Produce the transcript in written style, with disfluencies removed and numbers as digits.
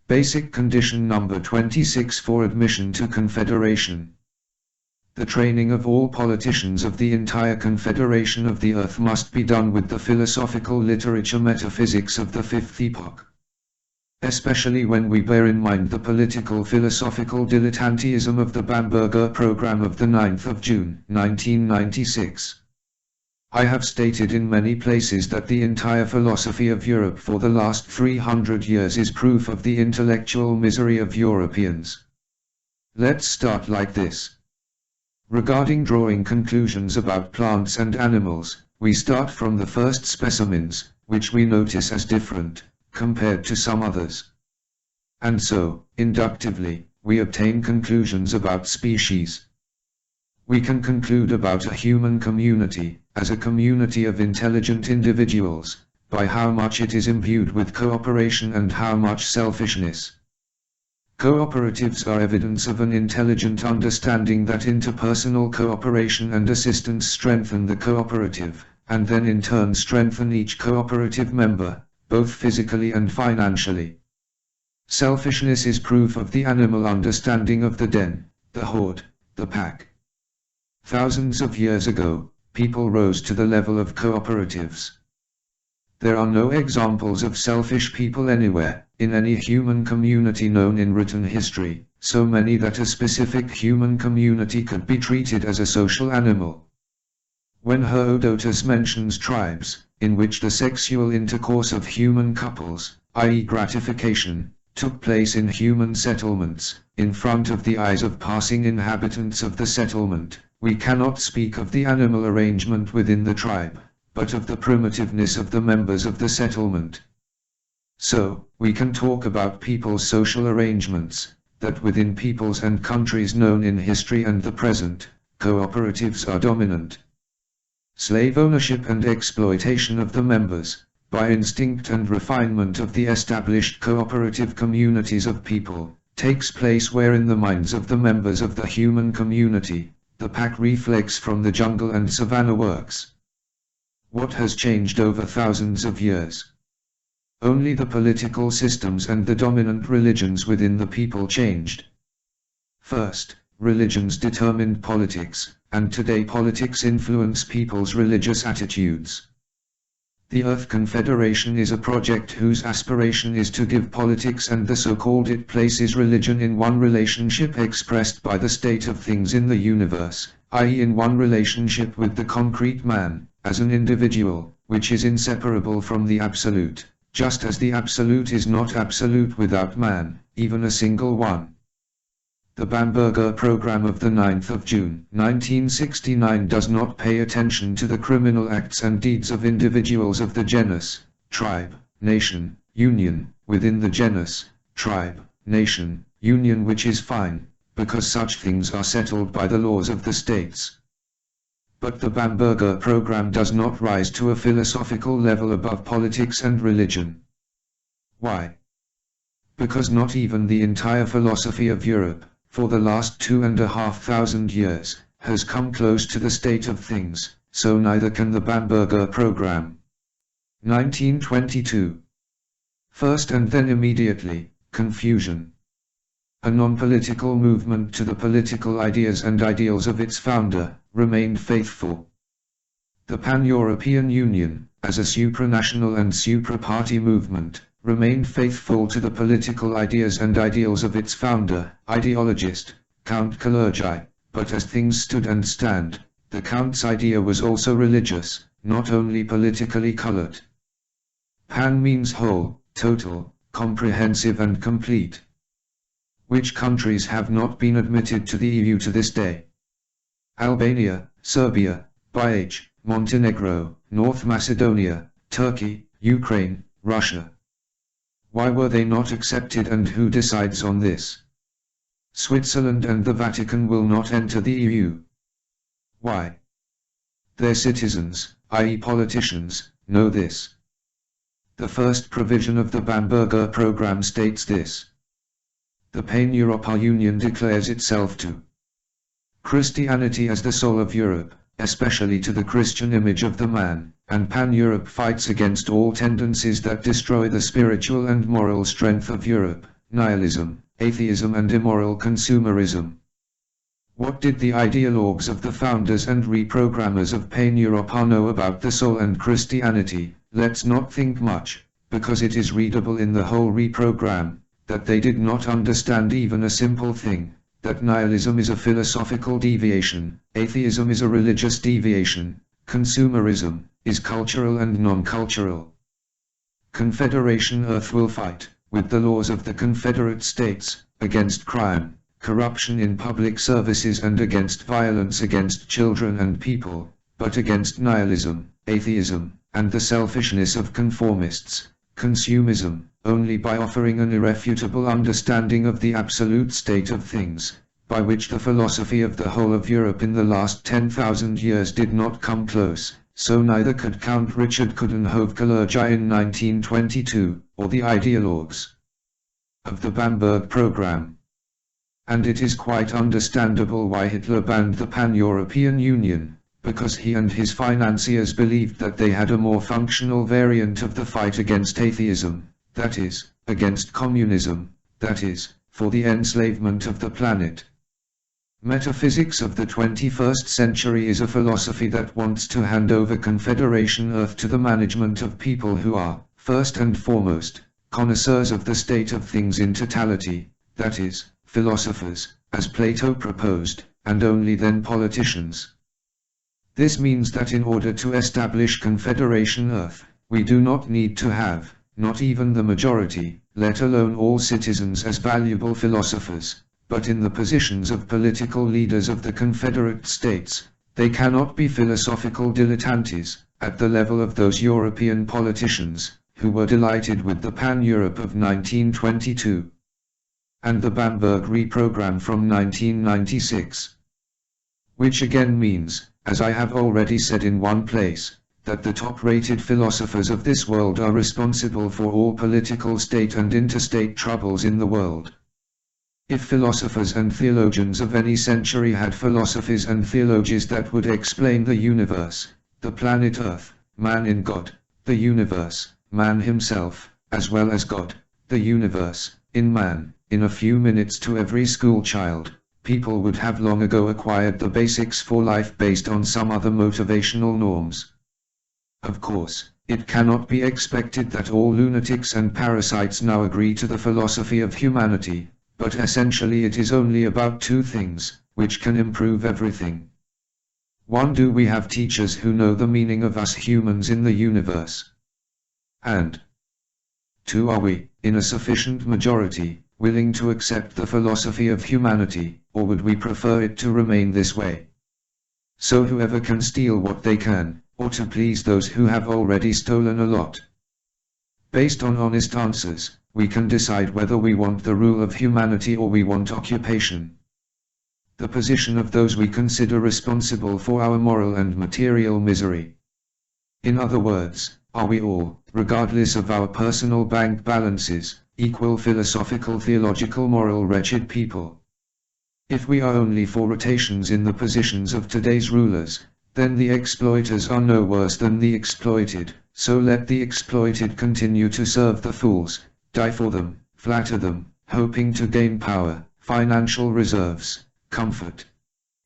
Basic condition number 26 for admission to Confederation. The training of all politicians of the entire Confederation of the Earth must be done with the philosophical literature Metaphysics of the Fifth Epoch. Especially when we bear in mind the political philosophical dilettanteism of the Bamberger Program of the 9th of June, 1996. I have stated in many places that the entire philosophy of Europe for the last 300 years is proof of the intellectual misery of Europeans. Let's start like this. Regarding drawing conclusions about plants and animals, we start from the first specimens, which we notice as different, compared to some others. And so, inductively, we obtain conclusions about species. We can conclude about a human community, as a community of intelligent individuals, by how much it is imbued with cooperation and how much selfishness. Cooperatives are evidence of an intelligent understanding that interpersonal cooperation and assistance strengthen the cooperative, and then in turn strengthen each cooperative member, both physically and financially. Selfishness is proof of the animal understanding of the den, the horde, the pack. Thousands of years ago, people rose to the level of cooperatives. There are no examples of selfish people anywhere, in any human community known in written history, so many that a specific human community could be treated as a social animal. When Herodotus mentions tribes, in which the sexual intercourse of human couples, i.e. gratification, took place in human settlements, in front of the eyes of passing inhabitants of the settlement, we cannot speak of the animal arrangement within the tribe, but of the primitiveness of the members of the settlement. So, we can talk about people's social arrangements, that within peoples and countries known in history and the present, cooperatives are dominant. Slave ownership and exploitation of the members, by instinct and refinement of the established cooperative communities of people, takes place where in the minds of the members of the human community, the pack reflex from the jungle and savanna works. What has changed over thousands of years? Only the political systems and the dominant religions within the people changed. First, religions determined politics, and today politics influence people's religious attitudes. The Earth Confederation is a project whose aspiration is to give politics and the so-called it places religion in one relationship expressed by the state of things in the universe, i.e. in one relationship with the concrete man, as an individual, which is inseparable from the absolute, just as the absolute is not absolute without man, even a single one. The Bamberger Program of the 9th of June, 1969 does not pay attention to the criminal acts and deeds of individuals of the genus, tribe, nation, union, within the genus, tribe, nation, union, which is fine, because such things are settled by the laws of the states. But the Bamberger Program does not rise to a philosophical level above politics and religion. Why? Because not even the entire philosophy of Europe, for the last 2,500 years, has come close to the state of things, so neither can the Bamberger Program. 1922. First and then immediately, confusion. A non-political movement to the political ideas and ideals of its founder, remained faithful. The Pan-European Union, as a supranational and supra-party movement, remained faithful to the political ideas and ideals of its founder, ideologist, Count Kalergi, but as things stood and stand, the Count's idea was also religious, not only politically colored. Pan means whole, total, comprehensive and complete. Which countries have not been admitted to the EU to this day? Albania, Serbia, Baij, Montenegro, North Macedonia, Turkey, Ukraine, Russia. Why were they not accepted and who decides on this? Switzerland and the Vatican will not enter the EU. Why? Their citizens, i.e. politicians, know this. The first provision of the Bamberger Program states this. The Paneuropa-Union declares itself to Christianity as the soul of Europe, especially to the Christian image of the man, and Pan-Europe fights against all tendencies that destroy the spiritual and moral strength of Europe, nihilism, atheism and immoral consumerism. What did the ideologues of the founders and reprogrammers of Paneuropa know about the soul and Christianity? Let's not think much, because it is readable in the whole reprogram, that they did not understand even a simple thing, that nihilism is a philosophical deviation, atheism is a religious deviation, consumerism is cultural and non-cultural. Confederation Earth will fight, with the laws of the Confederate States, against crime, corruption in public services and against violence against children and people, but against nihilism, atheism, and the selfishness of conformists, consumism, only by offering an irrefutable understanding of the absolute state of things, by which the philosophy of the whole of Europe in the last 10,000 years did not come close, so neither could Count Richard Coudenhove-Kalergi in 1922, or the ideologues of the Bamberger Program. And it is quite understandable why Hitler banned the Pan-European Union, because he and his financiers believed that they had a more functional variant of the fight against atheism, that is, against communism, that is, for the enslavement of the planet. Metaphysics of the 21st century is a philosophy that wants to hand over Confederation Earth to the management of people who are, first and foremost, connoisseurs of the state of things in totality, that is, philosophers, as Plato proposed, and only then politicians. This means that in order to establish Confederation Earth, we do not need to have, not even the majority, let alone all citizens as valuable philosophers, but in the positions of political leaders of the Confederate States, they cannot be philosophical dilettantes, at the level of those European politicians, who were delighted with the Pan-Europe of 1922. And the Bamberger Reprogram from 1996. Which again means, as I have already said in one place, that the top-rated philosophers of this world are responsible for all political state and interstate troubles in the world. If philosophers and theologians of any century had philosophies and theologies that would explain the universe, the planet Earth, man in God, the universe, man himself, as well as God, the universe, in man, in a few minutes to every school child, people would have long ago acquired the basics for life based on some other motivational norms. Of course, it cannot be expected that all lunatics and parasites now agree to the philosophy of humanity, but essentially it is only about two things, which can improve everything. 1. Do we have teachers who know the meaning of us humans in the universe? And 2. Are we, in a sufficient majority, willing to accept the philosophy of humanity, or would we prefer it to remain this way? So whoever can steal what they can, or to please those who have already stolen a lot. Based on honest answers, we can decide whether we want the rule of humanity or we want occupation. The position of those we consider responsible for our moral and material misery. In other words, are we all, regardless of our personal bank balances, equal philosophical, theological, moral wretched people? If we are only for rotations in the positions of today's rulers, then the exploiters are no worse than the exploited, so let the exploited continue to serve the fools, die for them, flatter them, hoping to gain power, financial reserves, comfort,